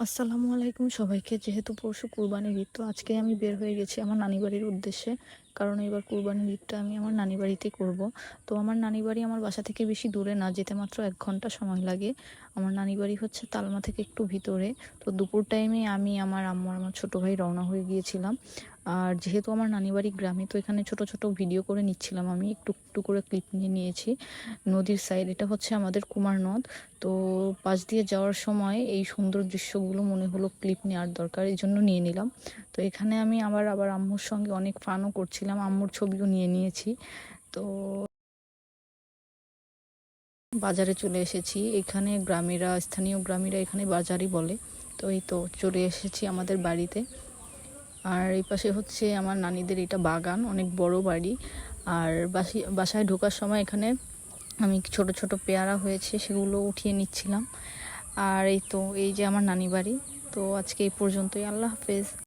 আসসালামু আলাইকুম সবাইকে। যেহেতু পরশু কুরবানির ঈদ, তো আজকে আমি বের হয়ে গেছি আমার নানি বাড়ির উদ্দেশ্যে। কারণ এবার কুরবানির ঈদটা আমি আমার নানি বাড়িতেই করব। তো আমার নানি বাড়ি আমার বাসা থেকে বেশি দূরে না, যেতে মাত্র 1 ঘন্টা সময় লাগে। আমার নানি বাড়ি হচ্ছে তালমা থেকে একটু ভিতরে। তো দুপুর টাইমে আমি, আমার আম্মু আর আমার ছোটো ভাই রওনা হয়ে গিয়েছিলাম। আর যেহেতু আমার নানি বাড়ি গ্রামে, তো এখানে ছোট ছোট ভিডিও করে নিচ্ছিলাম, আমি একটু একটু করে ক্লিপ নিয়ে নিয়েছি। নদীর সাইড, এটা হচ্ছে আমাদের কুমার নদ। তো পাশ দিয়ে যাওয়ার সময় এই সুন্দর দৃশ্যগুলো মনে হলো ক্লিপ নেওয়ার দরকার, এই জন্য নিয়ে নিলাম। তো এখানে আমি আবার আম্মুর সঙ্গে অনেক ফানও করছিলাম, আম্মুর ছবিও নিয়ে নিয়েছি। তো বাজারে চলে এসেছি। এখানে স্থানীয় গ্রামীরা এখানে বাজারই বলে। তো এই তো চলে এসেছি আমাদের বাড়িতে। আর এই পাশে হচ্ছে আমার নানিদের এটা বাগান, অনেক বড় বাড়ি। আর বাসায় ঢোকার সময় এখানে আমি ছোট ছোট পেয়ারা হয়েছে সেগুলো উঠিয়ে নিচ্ছিলাম। আর এই তো এই যে আমার নানি বাড়ি। তো আজকে এই পর্যন্তই, আল্লাহ হাফেজ।